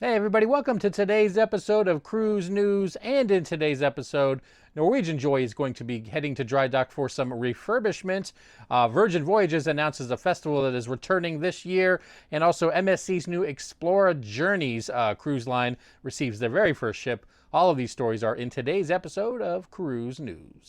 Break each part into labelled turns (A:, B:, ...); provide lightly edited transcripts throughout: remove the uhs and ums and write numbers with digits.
A: Hey everybody, welcome to today's episode of Cruise News. And in today's episode, Norwegian Joy is going to be heading to dry dock for some refurbishment. Virgin Voyages announces a festival that is returning this year. And also MSC's new Explora Journeys cruise line receives their very first ship. All of these stories are in today's episode of Cruise News.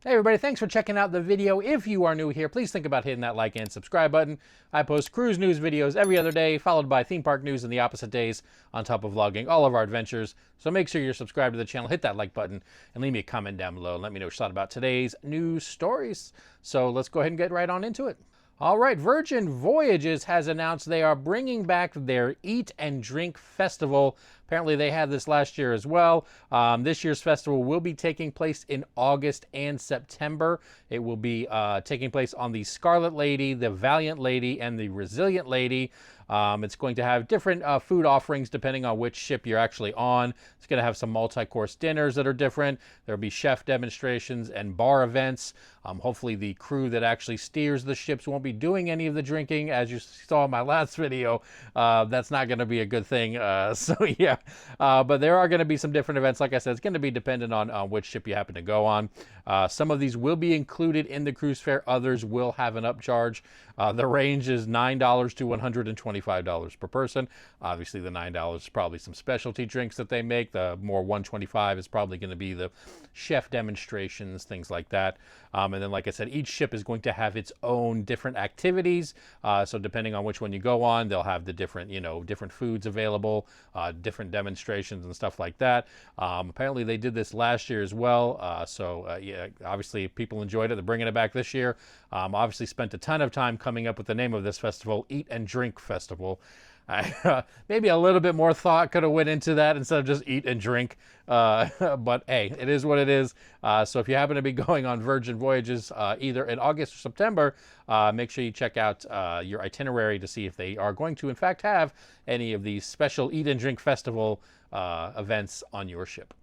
A: Hey everybody, thanks for checking out the video. If you are new here, please think about hitting that like and subscribe button. I post cruise news videos every other day, followed by theme park news in the opposite days, on top of vlogging all of our adventures. So make sure you're subscribed to the channel, hit that like button, and leave me a comment down below and let me know what you thought about today's news stories. So let's go ahead and get right on into it. All right, Virgin Voyages has announced they are bringing back their Eat and Drink Festival. Apparently they had this last year as well. This year's festival will be taking place in August and September. It will be taking place on the Scarlet Lady, the Valiant Lady, and the Resilient Lady. It's going to have different food offerings depending on which ship you're actually on. It's going to have some multi-course dinners that are different. There'll be chef demonstrations and bar events. Hopefully the crew that actually steers the ships won't be doing any of the drinking. As you saw in my last video, that's not going to be a good thing. So yeah, but there are going to be some different events. Like I said, it's going to be dependent on which ship you happen to go on. Some of these will be included in the cruise fare. Others will have an upcharge. The range is $9 to $125 per person. Obviously, the $9 is probably some specialty drinks that they make. The more $125 is probably going to be the chef demonstrations, things like that. And then, like I said, each ship is going to have its own different activities. So depending on which one you go on, they'll have the different, different foods available, different demonstrations and stuff like that. Apparently, they did this last year as well. Yeah, obviously, people enjoyed it. They're bringing it back this year. Obviously, spent a ton of time coming up with the name of this festival, Eat and Drink Festival. Maybe a little bit more thought could have went into that instead of just eat and drink. But hey, it is what it is. So if you happen to be going on Virgin Voyages either in August or September, make sure you check out your itinerary to see if they are going to in fact have any of these special Eat and Drink Festival events on your ship.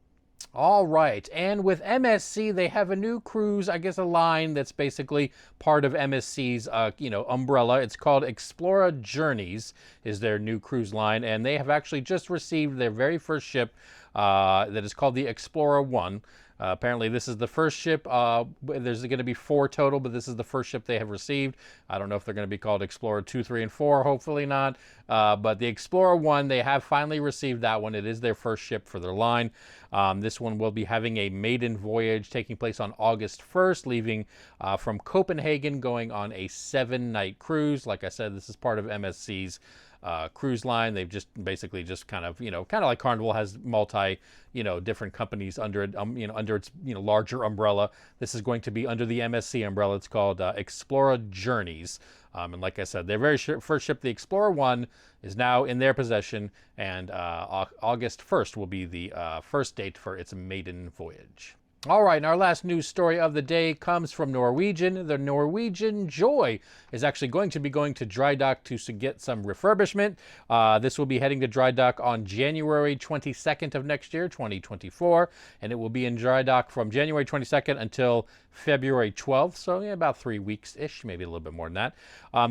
A: All right, and with MSC, they have a new cruise, I guess a line that's basically part of MSC's, umbrella. It's called Explora Journeys is their new cruise line, and they have actually just received their very first ship that is called the Explorer 1. Apparently, this is the first ship. There's going to be 4 total, but this is the first ship they have received. I don't know if they're going to be called Explorer 2, 3, and 4. Hopefully not. But the Explorer 1, they have finally received that one. It is their first ship for their line. This one will be having a maiden voyage taking place on August 1st, leaving from Copenhagen, going on a 7-night cruise. Like I said, this is part of MSC's cruise line. They've just basically just kind of like Carnival has multi, different companies under it, under its, larger umbrella. This is going to be under the MSC umbrella. It's called Explora Journeys. And like I said, their very first ship, the Explorer 1, is now in their possession, and August 1st will be the first date for its maiden voyage. All right, and our last news story of the day comes from Norwegian. The Norwegian Joy is actually going to dry dock to get some refurbishment. This will be heading to dry dock on January 22nd of next year, 2024, and it will be in dry dock from January 22nd until February 12th, so yeah, about 3 weeks-ish, maybe a little bit more than that.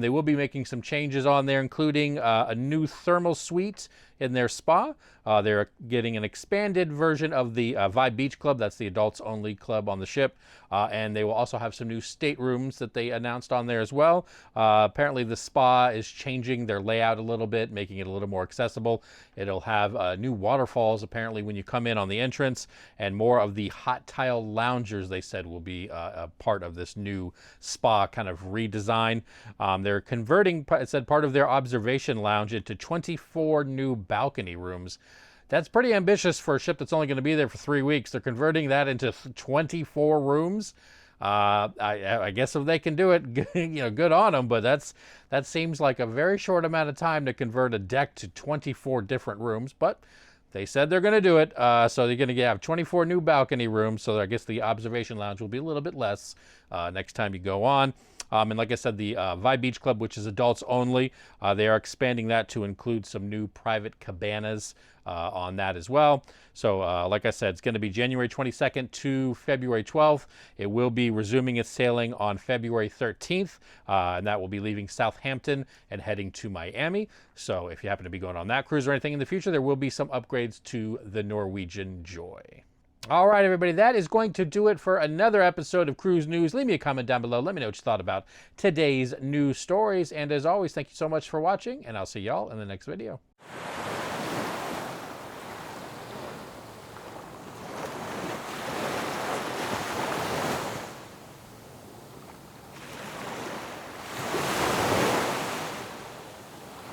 A: They will be making some changes on there, including a new thermal suite in their spa. They're getting an expanded version of the Vibe Beach Club. That's the adults-only club on the ship. And they will also have some new staterooms that they announced on there as well. Apparently, the spa is changing their layout a little bit, making it a little more accessible. It'll have new waterfalls, apparently, when you come in on the entrance. And more of the hot tile loungers, they said, will be a part of this new spa kind of redesign. They're converting, it said, part of their observation lounge into 24 new balcony rooms. That's pretty ambitious for a ship that's only going to be there for 3 weeks. They're converting that into 24 rooms. I guess if they can do it, good on them. But that seems like a very short amount of time to convert a deck to 24 different rooms. But they said they're going to do it. So they're going to have 24 new balcony rooms. So I guess the observation lounge will be a little bit less next time you go on. And like I said, the Vibe Beach Club, which is adults only, they are expanding that to include some new private cabanas on that as well. So like I said, it's going to be January 22nd to February 12th. It will be resuming its sailing on February 13th, and that will be leaving Southampton and heading to Miami. So if you happen to be going on that cruise or anything in the future, there will be some upgrades to the Norwegian Joy. All right, everybody, that is going to do it for another episode of Cruise News. Leave me a comment down below. Let me know what you thought about today's news stories. And as always, thank you so much for watching, and I'll see y'all in the next video.